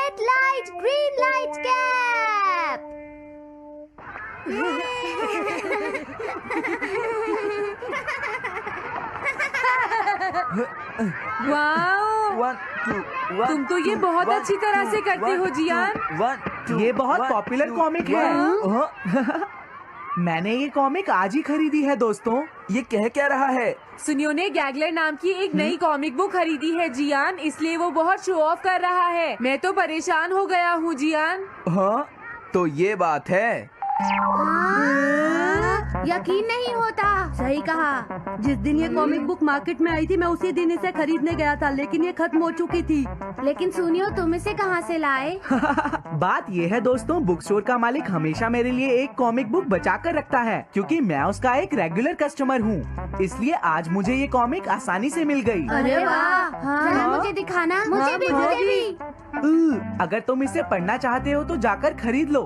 Red light, green light cap. वाह, तुम तो ये बहुत अच्छी तरह से करते हो जियान। ये बहुत पॉपुलर कॉमिक है। मैंने ये कॉमिक आज ही खरीदी है दोस्तों। ये कह क्या रहा है? सुनियो ने गैगलर नाम की एक नई कॉमिक बुक खरीदी है जियान, इसलिए वो बहुत शो ऑफ कर रहा है। मैं तो परेशान हो गया हूँ जियान। हाँ, तो ये बात है। यकीन नहीं होता। सही कहा। जिस दिन ये कॉमिक बुक मार्केट में आई थी मैं उसी दिन इसे खरीदने गया था, लेकिन ये खत्म हो चुकी थी। लेकिन सुनियो, तुम इसे कहाँ से लाए? बात ये है दोस्तों, बुक स्टोर का मालिक हमेशा मेरे लिए एक कॉमिक बुक बचा कर रखता है, क्योंकि मैं उसका एक रेगुलर कस्टमर हूँ। इसलिए आज मुझे ये कॉमिक आसानी से मिल गई। अरे वाह, जरा मुझे दिखाना। मुझे भी। अगर तुम इसे पढ़ना चाहते हो तो जाकर खरीद लो।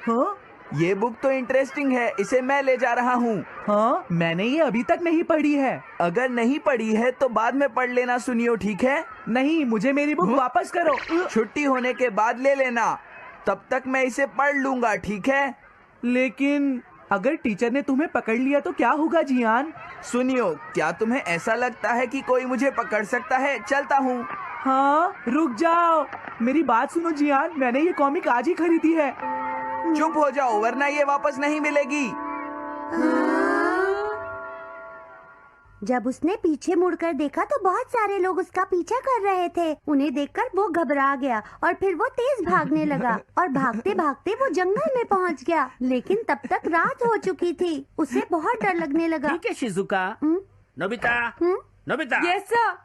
हाँ? ये बुक तो इंटरेस्टिंग है, इसे मैं ले जा रहा हूँ। हाँ, मैंने ये अभी तक नहीं पढ़ी है। अगर नहीं पढ़ी है तो बाद में पढ़ लेना सुनियो, ठीक है? नहीं, मुझे मेरी बुक वापस करो। छुट्टी होने के बाद ले लेना, तब तक मैं इसे पढ़ लूंगा, ठीक है? लेकिन अगर टीचर ने तुम्हें पकड़ लिया तो क्या होगा जियान? सुनियो, क्या तुम्हें ऐसा लगता है कि कोई मुझे पकड़ सकता है? चलता हूँ। हाँ, रुक जाओ, मेरी बात सुनो जियान, मैंने ये कॉमिक आज ही खरीदी है। चुप हो जाओ, वरना ये वापस नहीं मिलेगी। जब उसने पीछे मुड़कर देखा तो बहुत सारे लोग उसका पीछा कर रहे थे। उन्हें देखकर वो घबरा गया और फिर वो तेज भागने लगा और भागते भागते वो जंगल में पहुंच गया। लेकिन तब तक रात हो चुकी थी। उसे बहुत डर लगने लगा। ठीक है Shizuka. Nobita, Nobita. Yes sir.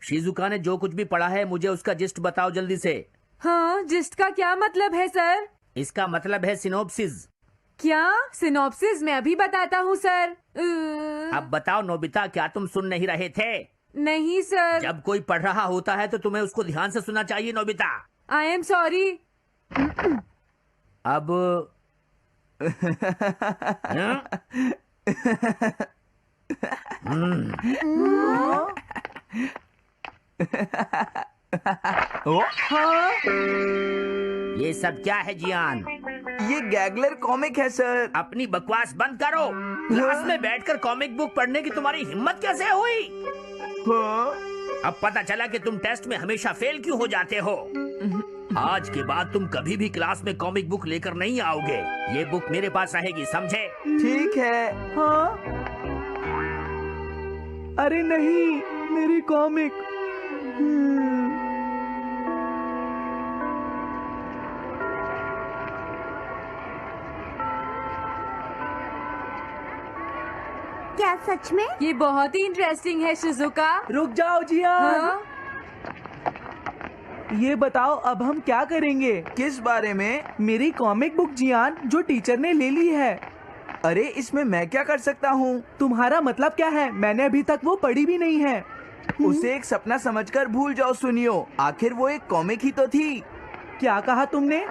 Shizuka ने जो कुछ भी पढ़ा है मुझे उसका जिस्ट बताओ जल्दी से। हाँ, जिस्ट का क्या मतलब है सर? इसका मतलब है सिनोप्सिस। क्या? सिनॉप्सिस? मैं अभी बताता हूँ सर। अब बताओ नोबिता, क्या तुम सुन नहीं रहे थे? नहीं सर। जब कोई पढ़ रहा होता है तो तुम्हें उसको ध्यान से सुनना चाहिए नोबिता। I am sorry. अब ये सब क्या है जियान? ये गैगलर कॉमिक है सर। अपनी बकवास बंद करो। क्लास में बैठकर कॉमिक बुक पढ़ने की तुम्हारी हिम्मत कैसे हुई? अब पता चला कि तुम टेस्ट में हमेशा फेल क्यों हो जाते हो। आज के बाद तुम कभी भी क्लास में कॉमिक बुक लेकर नहीं आओगे। ये बुक मेरे पास रहेगी, समझे? ठीक है। हाँ? अरे नहीं, मेरी कॉमिक। क्या सच में? ये बहुत ही इंटरेस्टिंग है शिजुका। रुक जाओ जियान। हाँ? ये बताओ अब हम क्या करेंगे? किस बारे में? मेरी कॉमिक बुक जियान, जो टीचर ने ले ली है। अरे इसमें मैं क्या कर सकता हूँ? तुम्हारा मतलब क्या है? मैंने अभी तक वो पढ़ी भी नहीं है। उसे एक सपना समझकर भूल जाओ सुनियो, आखिर वो एक कॉमिक ही तो थी। क्या कहा तुमने?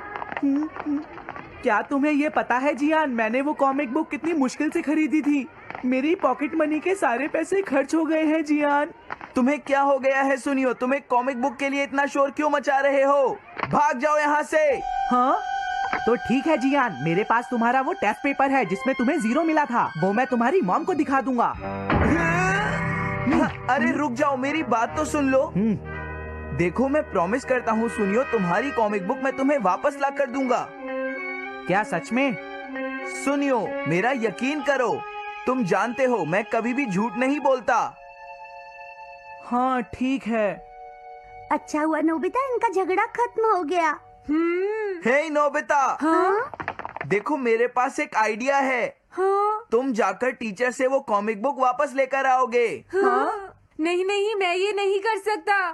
क्या तुम्हें ये पता है जियान, मैंने वो कॉमिक बुक कितनी मुश्किल से खरीदी थी। मेरी पॉकेट मनी के सारे पैसे खर्च हो गए हैं जियान। तुम्हें क्या हो गया है सुनियो? तुम एक कॉमिक बुक के लिए इतना शोर क्यों मचा रहे हो? भाग जाओ यहाँ से। हाँ? तो ठीक है जियान, मेरे पास तुम्हारा वो टेस्ट पेपर है जिसमें तुम्हें 0 मिला था। वो मैं तुम्हारी मॉम को दिखा दूंगा। अरे रुक जाओ, मेरी बात तो सुन लो। देखो, मैं प्रॉमिस करता हूँ सुनियो, तुम्हारी कॉमिक बुक मैं तुम्हें वापस ला कर दूंगा। क्या सच में? सुनियो, मेरा यकीन करो, तुम जानते हो मैं कभी भी झूठ नहीं बोलता। हाँ ठीक है। अच्छा हुआ नोबिता, इनका झगड़ा खत्म हो गया। हे नोबिता। हाँ? देखो, मेरे पास एक आइडिया है। हाँ? तुम जाकर टीचर से वो कॉमिक बुक वापस लेकर आओगे। हाँ? नहीं नहीं, मैं ये नहीं कर सकता।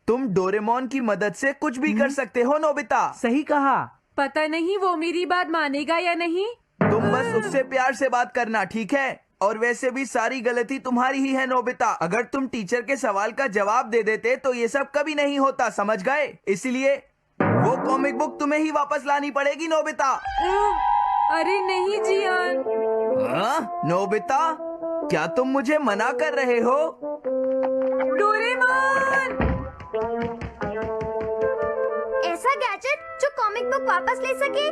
तुम डोरेमोन की मदद से कुछ भी कर सकते हो नोबिता। सही कहा। पता नहीं वो मेरी बात मानेगा या नहीं। तुम बस उससे प्यार से बात करना, ठीक है? और वैसे भी सारी गलती तुम्हारी ही है नोबिता। अगर तुम टीचर के सवाल का जवाब दे देते तो ये सब कभी नहीं होता, समझ गए? इसलिए वो कॉमिक बुक तुम्हें ही वापस लानी पड़ेगी नोबिता। अरे नहीं जियान। नोबिता, क्या तुम मुझे मना कर रहे हो? डोरेमोन! कॉमिक बुक वापस ले सके?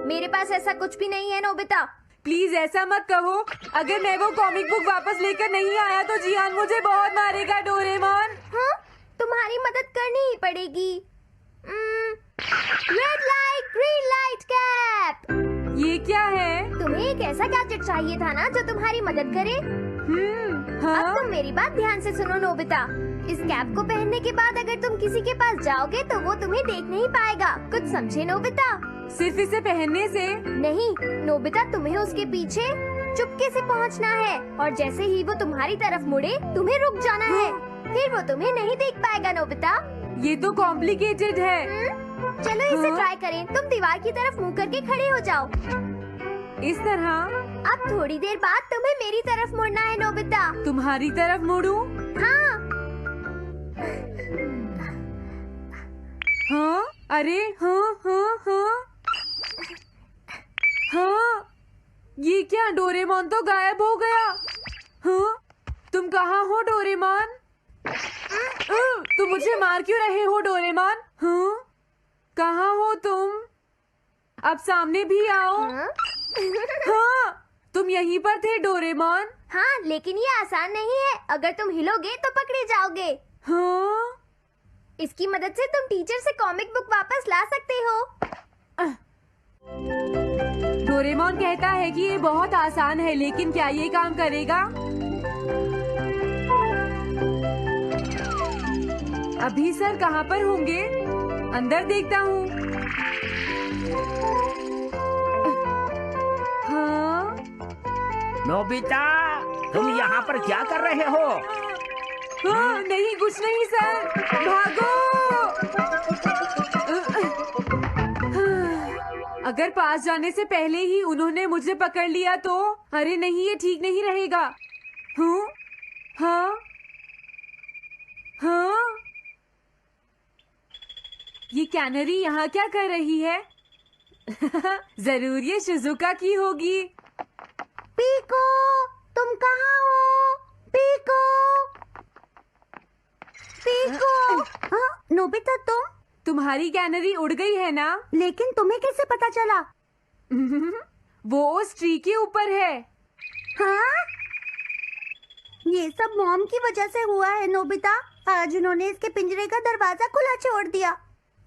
मेरे पास ऐसा कुछ भी नहीं है नोबिता। प्लीज ऐसा मत कहो। अगर मैं वो कॉमिक बुक वापस लेकर नहीं आया तो जियान मुझे बहुत मारेगा डोरेमोन। हाँ, तुम्हारी मदद करनी ही पड़ेगी। Red light green light cap. ये क्या है? तुम्हें एक ऐसा गैजेट चाहिए था ना जो तुम्हारी मदद करे। हाँ? अब तुम मेरी बात ध्यान से सुनो नोबिता। इस कैप को पहनने के बाद अगर तुम किसी के पास जाओगे तो वो तुम्हें देख नहीं पाएगा। कुछ समझे नोबिता? सिर्फ इसे पहनने से? नहीं नोबिता, तुम्हें उसके पीछे चुपके से पहुंचना है और जैसे ही वो तुम्हारी तरफ मुड़े तुम्हें रुक जाना है। फिर वो तुम्हें नहीं देख पाएगा नोबिता। ये तो कॉम्प्लिकेटेड है। चलो इसे हाँ? ट्राई करें। तुम दीवार की तरफ मुंह करके खड़े हो जाओ। इस तरह? अब थोड़ी देर बाद तुम्हें मेरी तरफ मुड़ना है नोबिता। तुम्हारी तरफ मुड़ूं? हाँ। हाँ? अरे हाँ हाँ हाँ हाँ, ये क्या? डोरेमोन तो गायब हो गया। हाँ? तुम कहाँ हो डोरेमोन? तुम मुझे मार क्यों रहे हो डोरेमोन? हाँ? कहाँ हो तुम? अब सामने भी आओ। हाँ? हाँ, तुम यहीं पर थे डोरेमोन। हाँ, लेकिन ये आसान नहीं है। अगर तुम हिलोगे तो पकड़े जाओगे। हाँ? इसकी मदद से तुम टीचर से कॉमिक बुक वापस ला सकते हो। डोरेमोन कहता है कि ये बहुत आसान है, लेकिन क्या ये काम करेगा? अभी सर कहाँ पर होंगे? अंदर देखता हूँ। हाँ? नोबिता, तुम यहाँ पर क्या कर रहे हो? हाँ, नहीं कुछ नहीं सर। भागो! अगर पास जाने से पहले ही उन्होंने मुझे पकड़ लिया तो? अरे नहीं, ये ठीक नहीं रहेगा। हाँ? हाँ? हाँ? ये कैनरी यहाँ क्या कर रही है? जरूर ये शिजुका की होगी। पीको, तुम कहाँ हो? Pico, pico. हाँ, नोबिता तुम? तुम्हारी कैनरी उड़ गई है ना? लेकिन तुम्हें कैसे पता चला? वो उस ट्री के ऊपर है। हाँ? ये सब मॉम की वजह से हुआ है नोबिता। आज उन्होंने इसके पिंजरे का दरवाजा खुला छोड़ दिया।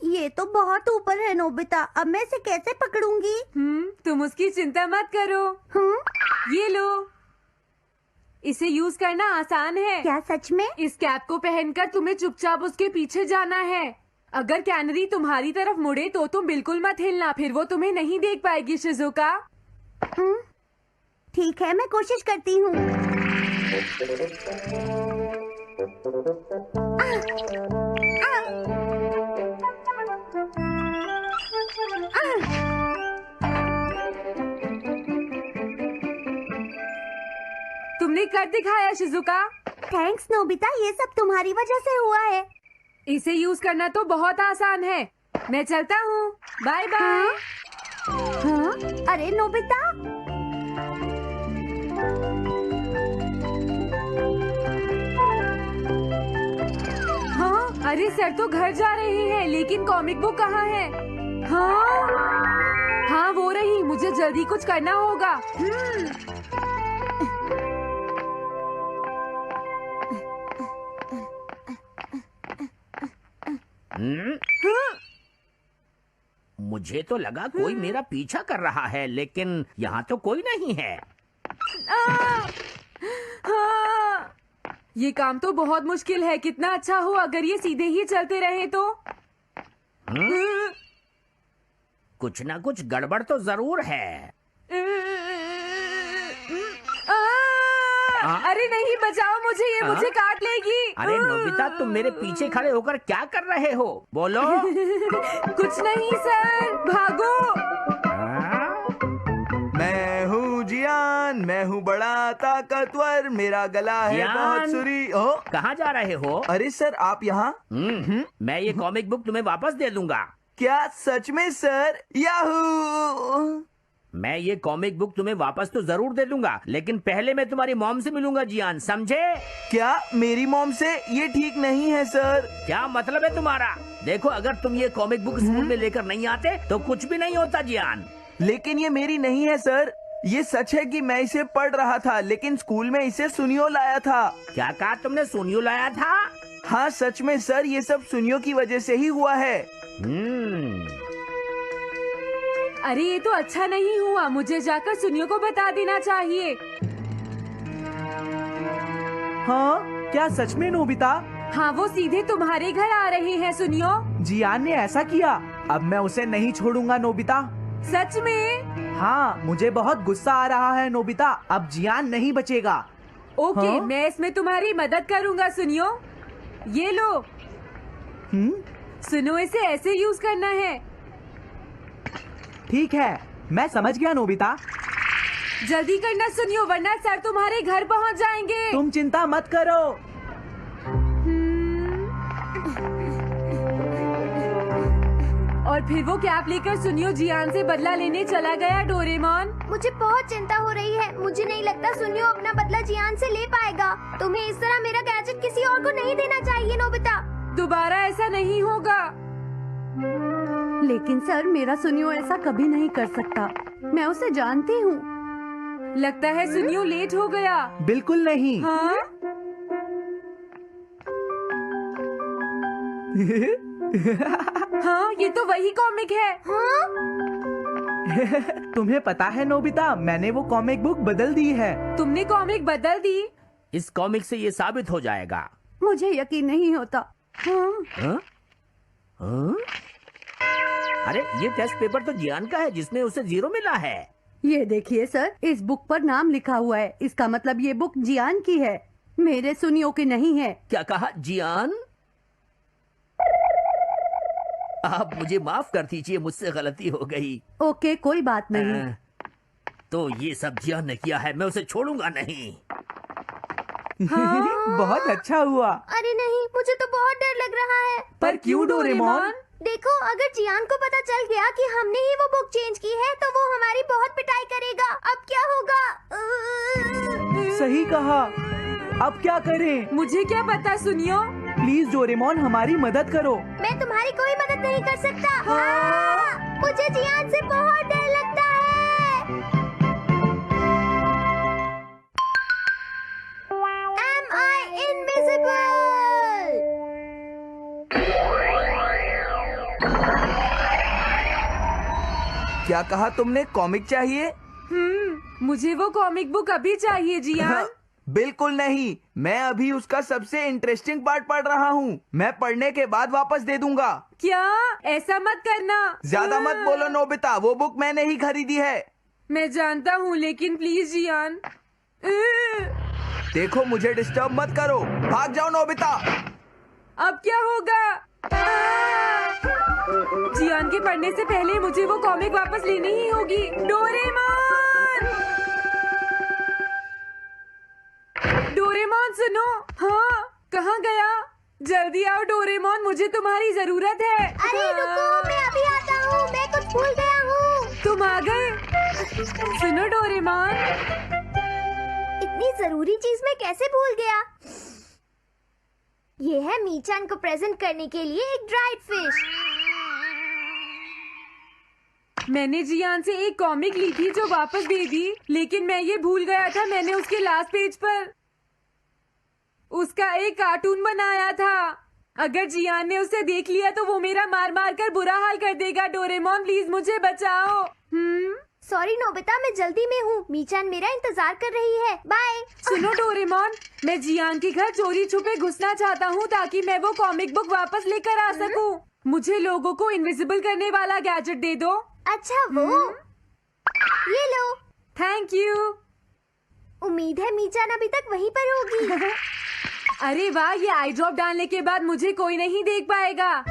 ये तो बहुत ऊपर है नोबिता। अब मैं इसे कैसे पकड़ूंगी? तुम उसकी चिंता मत करो। ये लो, इसे यूज करना आसान है। क्या सच में? इस कैप को पहनकर तुम्हें चुपचाप उसके पीछे जाना है। अगर कैनरी तुम्हारी तरफ मुड़े तो तुम बिल्कुल मत हिलना, फिर वो तुम्हें नहीं देख पाएगी शिजुका। ठीक है, मैं कोशिश करती हूँ। तुमने कर दिखाया शिजुका। थैंक्स नोबिता, ये सब तुम्हारी वजह से हुआ है। इसे यूज करना तो बहुत आसान है। मैं चलता हूँ। Bye bye. हाँ? अरे नोबिता, हाँ? अरे सर तो घर जा रहे हैं, लेकिन कॉमिक बुक कहाँ है? हाँ? हाँ वो रही। मुझे जल्दी कुछ करना होगा। मुझे तो लगा कोई मेरा पीछा कर रहा है, लेकिन यहाँ तो कोई नहीं है। हाँ, ये काम तो बहुत मुश्किल है। कितना अच्छा हो अगर ये सीधे ही चलते रहे तो। कुछ ना कुछ गड़बड़ तो जरूर है। अरे नहीं, बचाओ मुझे, ये मुझे काट लेगी। अरे नोबिता, तुम मेरे पीछे खड़े होकर क्या कर रहे हो? बोलो। कुछ नहीं सर, भागो। मैं हूँ जियान, मैं हूँ बड़ा ताकतवर, मेरा गला है जियान? बहुत सुरी। ओ, कहाँ जा रहे हो? अरे सर आप यहाँ? मैं ये कॉमिक बुक तुम्हें वापस दे दूंगा। क्या सच में सर? याहू! मैं ये कॉमिक बुक तुम्हें वापस तो जरूर दे दूंगा, लेकिन पहले मैं तुम्हारी मॉम से मिलूंगा जियान, समझे? क्या मेरी मॉम से? ये ठीक नहीं है सर। क्या मतलब है तुम्हारा? देखो, अगर तुम ये कॉमिक बुक स्कूल में लेकर नहीं आते तो कुछ भी नहीं होता जियान। लेकिन ये मेरी नहीं है सर। ये सच है कि मैं इसे पढ़ रहा था, लेकिन स्कूल में इसे सुनियो लाया था। क्या कहा तुमने? सुनियो लाया था? हाँ सच में सर, ये सब सुनियो की वजह से ही हुआ है। अरे ये तो अच्छा नहीं हुआ, मुझे जाकर सुनियो को बता देना चाहिए। हाँ क्या सच में नोबिता? हाँ, वो सीधे तुम्हारे घर आ रहे हैं सुनियो। जियान ने ऐसा किया? अब मैं उसे नहीं छोड़ूंगा नोबिता। सच में? हाँ मुझे बहुत गुस्सा आ रहा है नोबिता, अब जियान नहीं बचेगा। ओके, हाँ? मैं इसमें तुम्हारी मदद करूँगा सुनियो। ये लो। सुनो, इसे ऐसे यूज करना है। ठीक है, मैं समझ गया नोबिता। जल्दी करना सुनियो, वरना सर तुम्हारे घर पहुंच जाएंगे। तुम चिंता मत करो। और फिर वो कैप लेकर सुनियो जियान से बदला लेने चला गया। डोरेमोन, मुझे बहुत चिंता हो रही है। मुझे नहीं लगता सुनियो अपना बदला जियान से ले पाएगा। तुम्हें इस तरह मेरा गैजेट किसी और को नहीं देना चाहिए नोबिता। दोबारा ऐसा नहीं होगा। लेकिन सर, मेरा सुनियो ऐसा कभी नहीं कर सकता। मैं उसे जानती हूँ। लगता है सुनियो लेट हो गया। बिल्कुल नहीं। हाँ? हाँ, ये तो वही कॉमिक है। हाँ? तुम्हें पता है नोबिता, मैंने वो कॉमिक बुक बदल दी है। तुमने कॉमिक बदल दी? इस कॉमिक से ये साबित हो जाएगा। मुझे यकीन नहीं होता। हाँ। हाँ? हाँ? अरे ये टेस्ट पेपर तो जियान का है, जिसमें उसे 0 मिला है। ये देखिए सर, इस बुक पर नाम लिखा हुआ है। इसका मतलब ये बुक जियान की है, मेरे सुनियो की नहीं है। क्या कहा? जियान? आप मुझे माफ कर दीजिए, मुझसे गलती हो गई। ओके, कोई बात नहीं। तो ये सब जियान ने किया है, मैं उसे छोड़ूंगा नहीं। बहुत अच्छा हुआ। अरे नहीं, मुझे तो बहुत डर लग रहा है। पर क्यों डोरेमोन? देखो, अगर जियान को पता चल गया कि हमने ही वो बुक चेंज की है तो वो हमारी बहुत पिटाई करेगा। अब क्या होगा? सही कहा। अब क्या करें? मुझे क्या पता सुनियो। प्लीज डोरेमोन, हमारी मदद करो। मैं तुम्हारी कोई मदद नहीं कर सकता। हाँ, मुझे जियान से बहुत डर लगता है। Am I invisible? क्या कहा तुमने? कॉमिक चाहिए? मुझे वो कॉमिक बुक अभी चाहिए जियान। बिल्कुल नहीं, मैं अभी उसका सबसे इंटरेस्टिंग पार्ट पढ़ रहा हूँ। मैं पढ़ने के बाद वापस दे दूंगा। क्या? ऐसा मत करना। ज्यादा मत बोलो नोबिता, वो बुक मैंने ही खरीदी है। मैं जानता हूँ, लेकिन प्लीज जियान। देखो, मुझे डिस्टर्ब मत करो। भाग जाओ नोबिता। अब क्या होगा? जियान के पढ़ने से पहले मुझे वो कॉमिक वापस लेनी ही होगी। डोरेमोन! डोरेमोन सुनो। हाँ, कहाँ गया? जल्दी आओ डोरेमोन, मुझे तुम्हारी जरूरत है। अरे रुको, मैं अभी आता हूँ। मैं कुछ भूल गया हूँ। तुम आ गए? सुनो डोरेमोन। इतनी जरूरी चीज मैं कैसे भूल गया? ये है मीचान को प्रेजेंट करने के लिए एक ड्राइड फिश। मैंने जियान से एक कॉमिक ली थी जो वापस दे दी, लेकिन मैं ये भूल गया था मैंने उसके लास्ट पेज पर उसका एक कार्टून बनाया था। अगर जियान ने उसे देख लिया तो वो मेरा मार मार कर बुरा हाल कर देगा। डोरेमोन प्लीज मुझे बचाओ। सॉरी नोबिता, मैं जल्दी में हूँ। मीचान मेरा इंतजार कर रही है। बाय। सुनो डोरेमोन, मैं जियान के घर चोरी छुपे घुसना चाहता हूँ ताकि मैं वो कॉमिक बुक वापस लेकर आ सकूँ। मुझे लोगों को इनविजिबल करने वाला गैजेट दे दो। अच्छा वो ये लो। Thank you. उम्मीद है मीचान अभी तक वहीं पर होगी। अरे वाह, ये आई ड्रॉप डालने के बाद मुझे कोई नहीं देख पाएगा।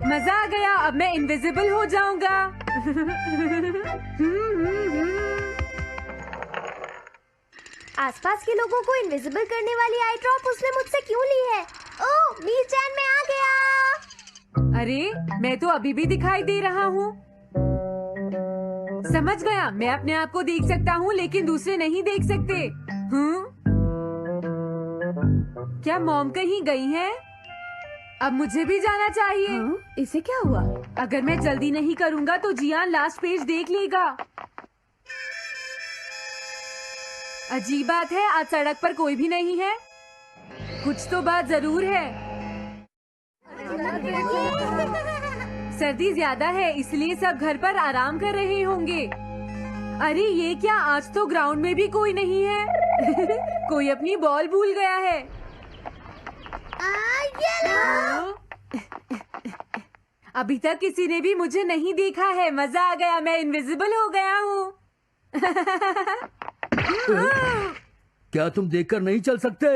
मजा आ गया, अब मैं इनविजिबल हो जाऊंगा। आसपास के लोगों को इनविजिबल करने वाली आई ड्रॉप उसने मुझसे क्यों ली है? ओह, मीचान मैं आ गया। अरे मैं तो अभी भी दिखाई दे रहा हूँ। समझ गया, मैं अपने आप को देख सकता हूँ लेकिन दूसरे नहीं देख सकते। क्या मॉम कहीं गई हैं? अब मुझे भी जाना चाहिए। इसे क्या हुआ? अगर मैं जल्दी नहीं करूँगा तो जियान लास्ट पेज देख लेगा। अजीब बात है, आज सड़क पर कोई भी नहीं है। कुछ तो बात जरूर है। सर्दी ज्यादा है इसलिए सब घर पर आराम कर रहे होंगे। अरे ये क्या, आज तो ग्राउंड में भी कोई नहीं है। कोई अपनी बॉल भूल गया है। अभी तक किसी ने भी मुझे नहीं देखा है। मजा आ गया, मैं इनविजिबल हो गया हूँ। क्या तुम देखकर नहीं चल सकते?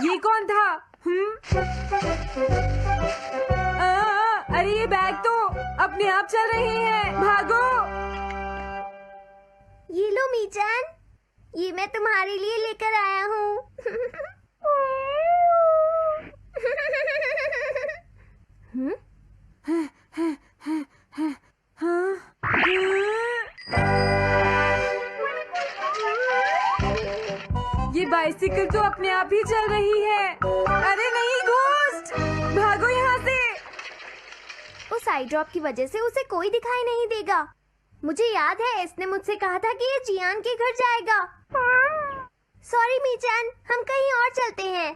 ये कौन था? अरे ये बैग तो अपने आप चल रहे हैं। भागो। ये लो मीचान, ये मैं तुम्हारे लिए लेकर आया हूँ। ये बाइसिकल तो अपने आप ही चल रही है। अरे नहीं, घोस्ट! भागो यहाँ से। उस आई ड्रॉप की वजह से उसे कोई दिखाई नहीं देगा। मुझे याद है इसने मुझसे कहा था कि ये जियान के घर जाएगा। सॉरी मीचान, हम कहीं और चलते हैं।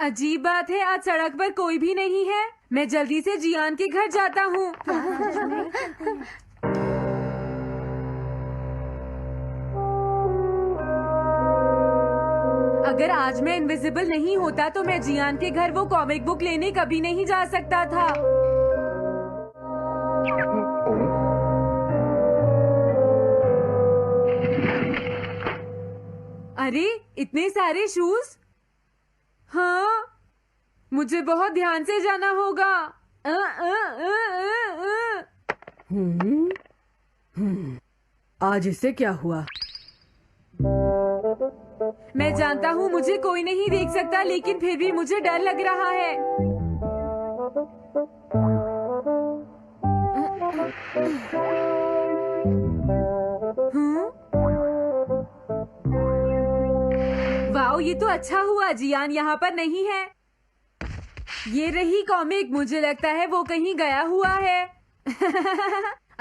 अजीब बात है, आज सड़क पर कोई भी नहीं है। मैं जल्दी से जियान के घर जाता हूँ। अगर आज मैं इनविजिबल नहीं होता तो मैं जियान के घर वो कॉमिक बुक लेने कभी नहीं जा सकता था। अरे इतने सारे शूज। हाँ, मुझे बहुत ध्यान से जाना होगा। आज इससे क्या हुआ? मैं जानता हूँ मुझे कोई नहीं देख सकता, लेकिन फिर भी मुझे डर लग रहा है। वाओ, ये तो अच्छा हुआ जियान यहाँ पर नहीं है। ये रही कॉमिक। मुझे लगता है वो कहीं गया हुआ है।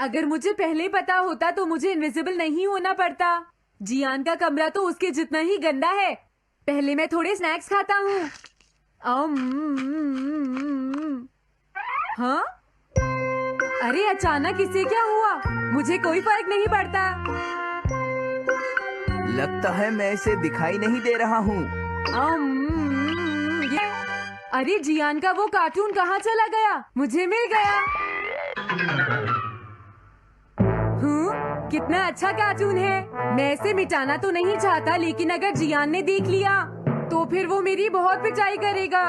अगर मुझे पहले पता होता तो मुझे इनविजिबल नहीं होना पड़ता। जियान का कमरा तो उसके जितना ही गंदा है। पहले मैं थोड़े स्नैक्स खाता हूँ। हाँ? अरे अचानक इससे क्या हुआ? मुझे कोई फर्क नहीं पड़ता। लगता है मैं इसे दिखाई नहीं दे रहा हूँ। अरे जियान का वो कार्टून कहाँ चला गया? मुझे मिल गया। कितना अच्छा कार्टून है। मैं इसे मिटाना तो नहीं चाहता, लेकिन अगर जियान ने देख लिया तो फिर वो मेरी बहुत पिटाई करेगा।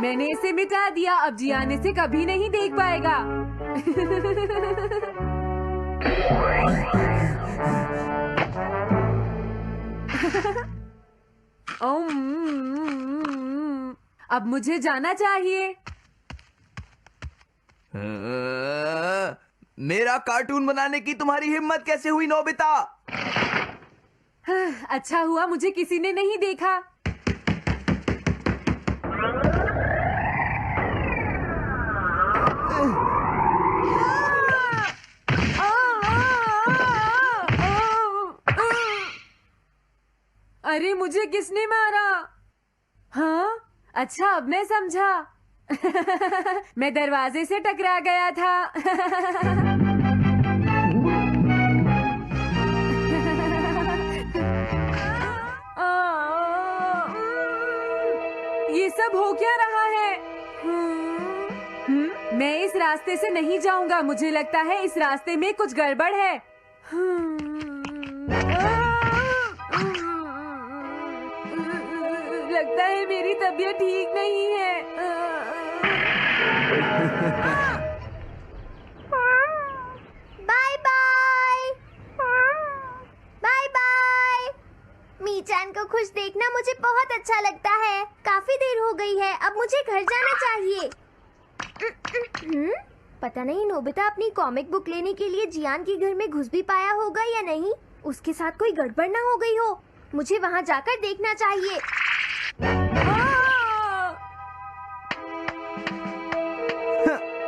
मैंने इसे मिटा दिया। अब जियान इसे कभी नहीं देख पाएगा। अब मुझे जाना चाहिए। मेरा कार्टून बनाने की तुम्हारी हिम्मत कैसे हुई नोबिता? अच्छा हुआ मुझे किसी ने नहीं देखा। अरे मुझे किसने मारा? हाँ, अच्छा अब मैं समझा। मैं दरवाजे से टकरा गया था। ये सब हो क्या रहा है? मैं इस रास्ते से नहीं जाऊंगा। मुझे लगता है इस रास्ते में कुछ गड़बड़ है। लगता है मेरी तबीयत ठीक नहीं है। Bye bye. हो गई है। अब मुझे घर जाना चाहिए। पता नहीं नोबिता अपनी कॉमिक बुक लेने के लिए जियान के घर में घुस भी पाया होगा या नहीं। उसके साथ कोई गड़बड़ ना हो गई हो। मुझे वहाँ जाकर देखना चाहिए।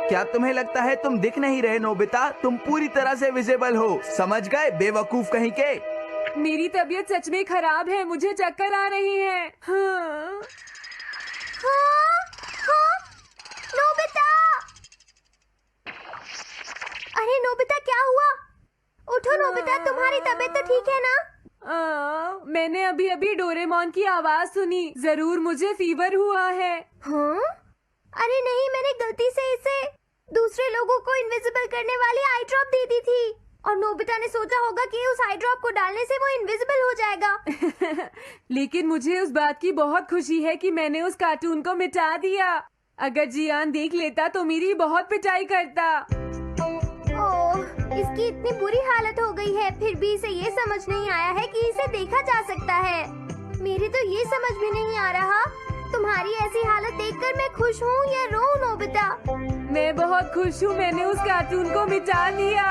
क्या तुम्हें लगता है तुम दिख नहीं रहे नोबिता? तुम पूरी तरह से विजिबल हो, समझ गए बेवकूफ कहीं के। मेरी तबीयत सच में खराब है, मुझे चक्कर आ रही है। हाँ। हाँ, नोबिता! अरे नोबिता क्या हुआ? उठो नोबिता, तुम्हारी तबीयत तो ठीक है ना? मैंने अभी अभी डोरेमोन की आवाज सुनी। जरूर मुझे फीवर हुआ है। हाँ? अरे नहीं, मैंने गलती से इसे दूसरे लोगों को इनविजिबल करने वाली आई ड्रॉप दे दी थी और नोबिता ने सोचा होगा कि उस आई ड्रॉप को डालने से वो इनविजिबल हो जाएगा। लेकिन मुझे उस बात की बहुत खुशी है कि मैंने उस कार्टून को मिटा दिया। अगर जियान देख लेता तो मेरी बहुत पिटाई करता। ओह, इसकी इतनी बुरी हालत हो गई है, फिर भी इसे ये समझ नहीं आया है कि इसे देखा जा सकता है। मेरी तो ये समझ भी नहीं आ रहा, तुम्हारी ऐसी हालत देखकर मैं खुश हूँ या रोऊं नोबिता? मैं बहुत खुश हूँ, मैंने उस कार्टून को मिटा दिया।